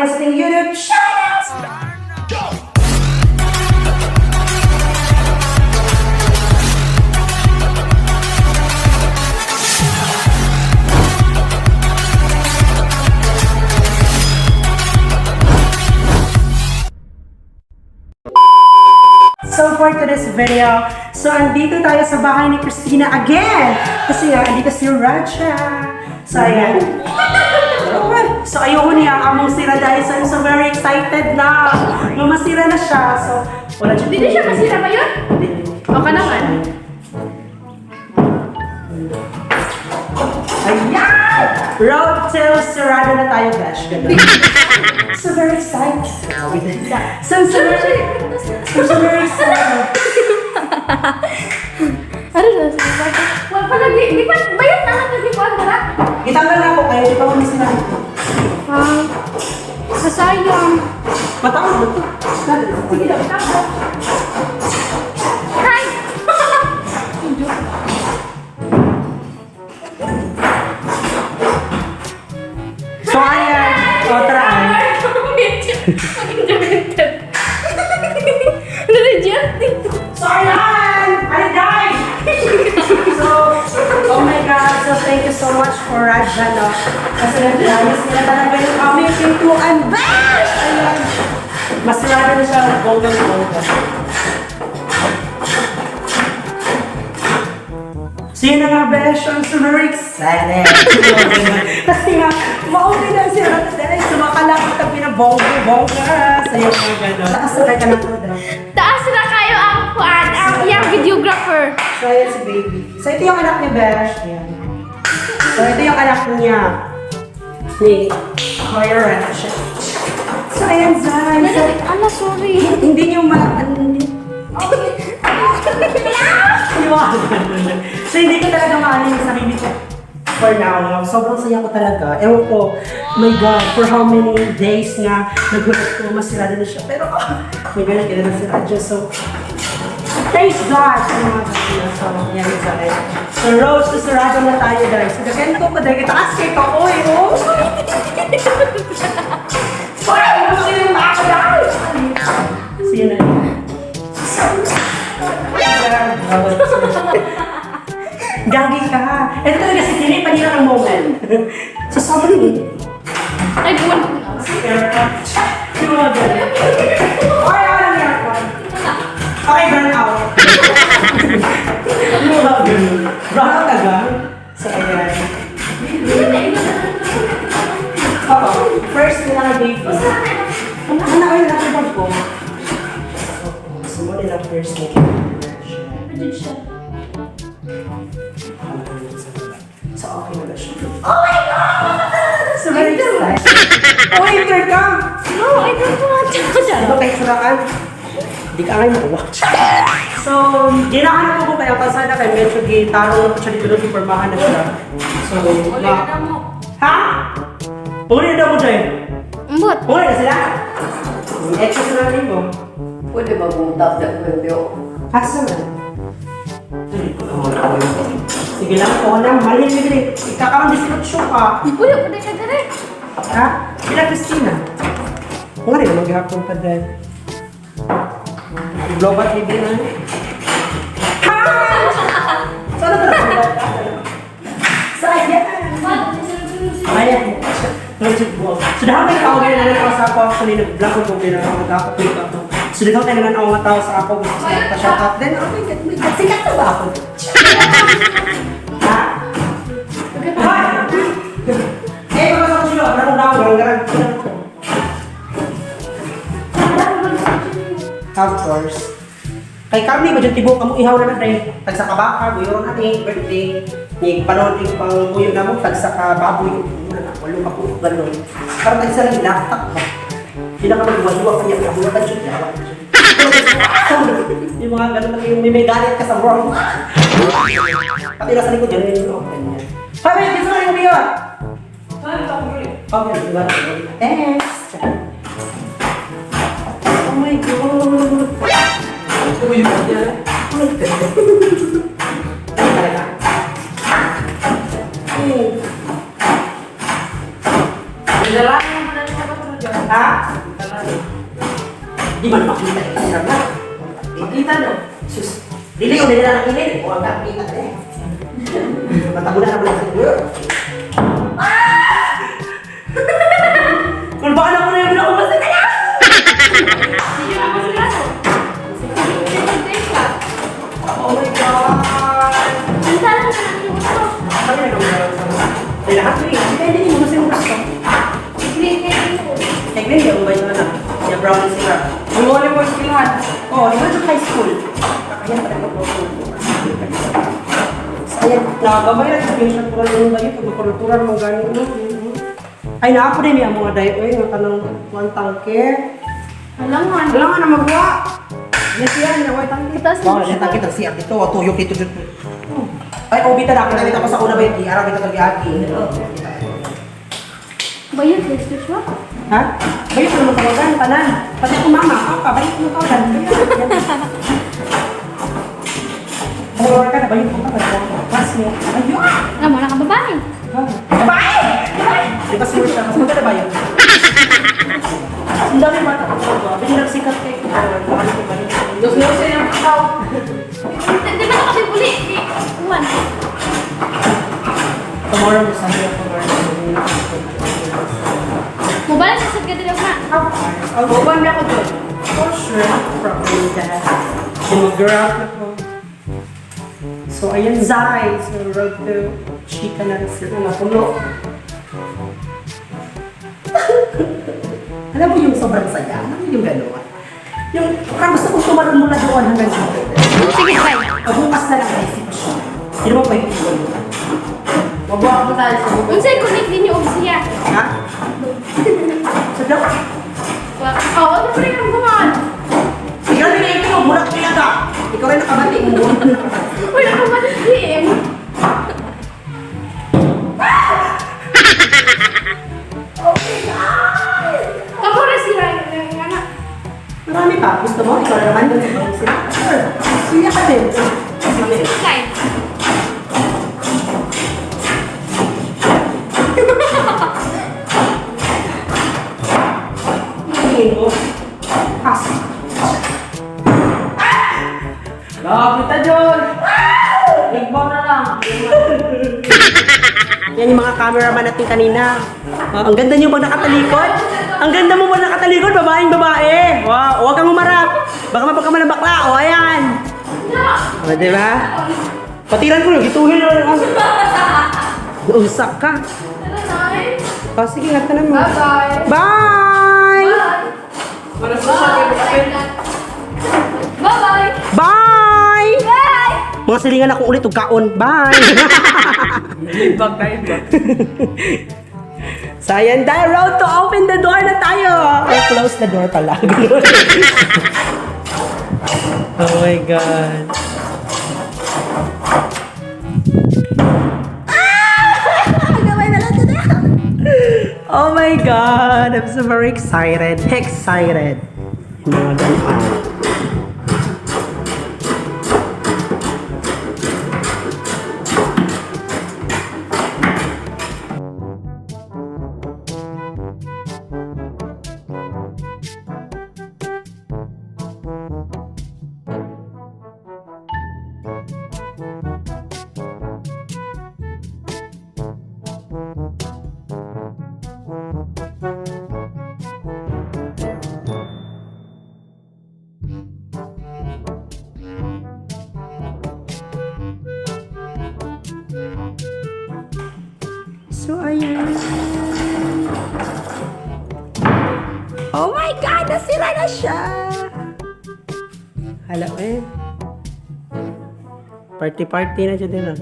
akin sa ating YouTube channel! So for today's video, so andito tayo sa bahay ni Christina again! Kasi nga, andito si Raja. So ayan. So ayoko niya, among sira dahil so very excited na. Masira na siya. So, wala siya. Hindi siya masira ba yun? O ka naman. Ayan! Road till Sarado na tayo, guys. So very excited. So very excited. Ano na? Wala pala, di ba bayat na lang kasi kuwan ka na? Itanggal na ako kayo, di ba kami sila dito? Masayang. Matawag mo ito. Sige daw, tapos. Hi! So ayan, o tara ay. So ayan! Ay, guys! So, oh my God, so thank you so much for Raja, no? Kasi nag-ayos nila talaga yung aming pintuan. Bash! Ayan. Masirado na siya ng bonggang-bongga. So yun na nga, Besh, I'm so very excited. Kasi nga, ma-okay na si Raja. Sumakalakot ang pinabongga-bongga. Sa'yo mga gano'n. Taas na tayo ka ng program. Taas na kayo ang kuwan, ang iyang videographer. So, ayan si baby. So, ito yung anak ni Besh. Ayan. So, ito yung anak niya. Ni Kuya Raja. So, ayan, Zay. So, Ala, sorry. hindi niyo So, hindi ko talaga maalim sa sarili ko. For now, sobrang saya ko talaga. Ewan ko, my God, for how many days nga nagulat ko, masirado na siya. Pero, may ganun kailan na si Raja. So, praise God! Sa mga kasina. So, yan yung Zay. So, Rose, to sarado na tayo, guys. So, ganyan ko pa dahil itaas kayo ko. Uy, oh! Uy, ano sila yung mga guys? See you na yun. Gagi ka. Ito talaga si Kini, panira ng moment. So, sabi Ay, buwan. Di ba ganun? Okay, ako lang yung aircon. Okay, burn out. Di ba ganun? Burn out taga? So, ayan. Oo, first nila baby. Ano kayo nakipag ko? So, mo nila first nila. So, okay na ba siya? Oh my God! So, very excited. Oh, enter ka! No, I don't want to. Ito kayo surakan. Hindi ka kayo mag-watch. So, ginaan ko po kayo kasada kayo. Medyo gitaro na po siya dito doon. Ipormahan na siya. So, ha? Uli na daw mo dyan. Ambot. Uli na sila? Extra sila rin mo. Pwede ba kung tap na kwento? Asa na? Sige lang po na. Mali nila. Ikakaroon distribusyon ka. Ulo, kuday ka dere. Ha? Sila Christina. Kung rin, maghapon pa din. Global TV na. Ha! Saan na ba? Sayang! Ayan. So, dapat may tao ganyan na sa ako. Actually, nag-vlog ko kung nag-ako dito ako. So, dapat tayo naman mga tao sa ako. Gusto ko pa-shout out. Then, oh my God, sikat na ba ako? Ha? Eh, mga sa kutsilo. Garang-garang, garang-garang. Of course. Kay Carly, ba dyan tibok ka mo ihaw na natin? Tagsa ka baka, buyo na natin, birthday. Ni panahon yung pang buyo na mo, tagsa ka baboy. Walo ka po, gano'n. Parang tagsa lang laptop ba? Hindi na ka magwalwa ka niya, kabuha ka dyan, yawa ka dyan. Yung mga gano'n lang yung may galit ka sa world. Pati nasa likod yan, yung ganyan. Hoy, may gusto na yung biyo! Okay, diba? Thanks! Oh my God! Ito mo yung niya. Oh my God! Ano talaga? Dalawa naman na Ha? Di man makita eh. Sirap na. Makita no? Sus. Dili ko nila nakilin. O ang nakita eh. Matabunan na pala sa tuyo. Kung baka na mo na yung nakumasa na yan! Sige na masila no? Sige ka. Oh my God! Ang sarap na ng gusto. Kami na naman sa mga. Ay lahat ko eh. Depende din mo sa yung gusto. Sige ko. Teglin yung ba yung anak? Yung brown syrup. Ang wala mo iskilan. Oo, di ba sa high school? Kakayan pa rin mag-brown. So ayan, nakagabay na sa pinsan ko lang yung dayo. Pagkulturan mo ganyan. Ay, naapo din yung mga dayo. Ay, nga tanong one tangke. Halangan. Wala nga na magawa. Yes yan, naway tangke. Itas Wow, mo yan siya. tangke, tagsiyat dito. Tuyok dito dito. Ay, obita na. Kita ko sa una ba yung araw kita kag-agi. Bayad gusto siya. Ha? Bayot mo naman tawagan, tanan. Pati kung mama, papa, bayot mo tawagan. Tawagan ka na, bayot mo tawagan. Mas mo. Ayun! Ah, mga nakababae. Babae! Di ba sino siya? Mas maganda ba yun? Ang dami bata ko ba? Bili nagsikat kay ko. Bakit ko ba rin? Gusto mo siya ng pakaw. Di ba nakabibuli? Iwan. Tomorrow mo sabi ako Mobile sa sagad din ako na. I'll go on ako doon. For sure. Probably that. Demograph na ko. So, ayan, Zai. So, road to chika na rin sila na puno. Alam mo yung sobrang saya? Alam mo yung gano'n? Yung, parang gusto kong tumalon mula doon hanggang dito. Sige, bye. Pagbukas na lang ang isipasyon. Hindi mo pa yung iwan mo. Mabuha ko tayo sa bubog. Unsay connect din yung siya. Ha? Sadap? Oh, ano pa rin ang buman? Ikaw rin na ikaw, mula ka talaga. Ikaw rin nakabati mo. Uy, ako malitin. Ako na sila yung anak. Marami pa. Gusto mo? Ikaw na naman. Sure. Siya ka din. Sige. Kay. Tingin mo. Pas. Lapit na, John! Nagbaw na lang. Yan yung mga cameraman natin kanina. Ang ganda niyo pag nakatalikod. Ang ganda mo pag nakatalikod, babaeng babae. Wow, huwag kang umarap. Baka mapagkaman ng bakla. O, ayan. O, diba? Patiran ko yun, gituhin na. Usak ka. O, sige, nga ka naman. Bye-bye. Bye! Malas na siya kayo kapit. Bye-bye. Bye! Bye! Mga silingan ako ulit, kaon. Bye! Ibag na ibag. So, ayan, dahil road to open the door na tayo. Or close the door pala. Oh my God. Oh my God, I'm so very excited. Excited. Mga ganun. So, ayan. Oh my God! Nasira na siya! Hala, eh. Party-party na siya din, ah.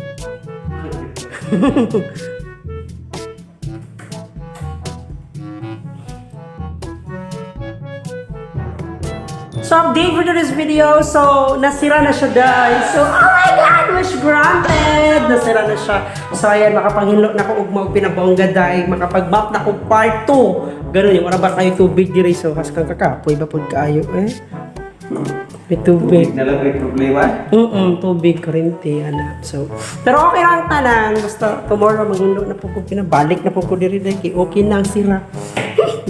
So, update for this video. So, nasira na siya, guys. So, oh my God! Wish granted! Nasira na siya. So, ayan, makapanghinlo na ko ugma og pinabongga dahil makapag-back na ko part 2. Ganun yung, wala ba kayo tubig diri. So, haskang kakapoy ba po kaayo, eh? May tubig. Na lang may problema. Tubig, kuryente, anak. So, pero okay lang tanan. Basta tomorrow magundo na po ko pinabalik na po ko diri dahil okay na ang sira.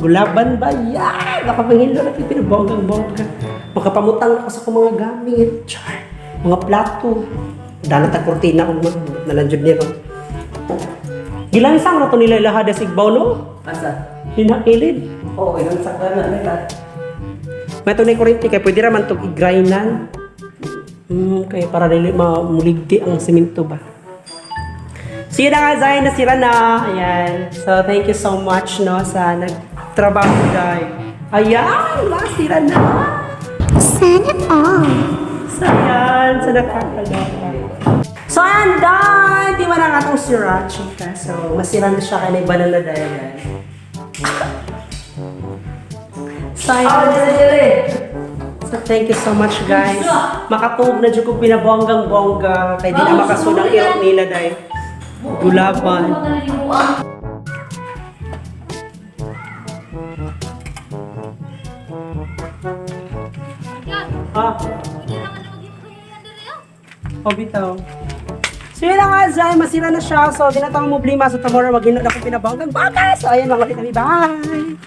Gulaban ba? Yeah! Nakapangilo na kayo pinabonggang-bongga. Makapamutang na ko sa kong mga gamit. Char! Mga plato. Dalat ang kurtina kung nalanjod niya. Gilang isang rato nila ilahada sa igbaw, no? Asa? Hinakilid. Oo, ilang sakla na nila. May tunay kuryente kaya pwede raman itong i-grindan. Kaya para dili mamuligdi ang simento ba. So yun na nga, Zay, nasira na. Ayan. So thank you so much, no, sa nagtrabaho, Zay. Ayan, nasira na. Sana all. So ayan, sa nakakalawa. So ayan, dahil di man ang atong sira, chika. So masira na siya kaya na iba na dahil yan. So ayan. So thank you so much, guys. Makatug na dyan ko pinabonggang-bongga. Kaya di na makasunang ilok nila dahil gulaban. Ah, oh, bitaw. So yun lang nga, Zay, masira na siya. So, dinatang mo blima. So, tomorrow, mag-inod ako pinabonggang-bongga. So, ayan, mga ulit kami. Bye!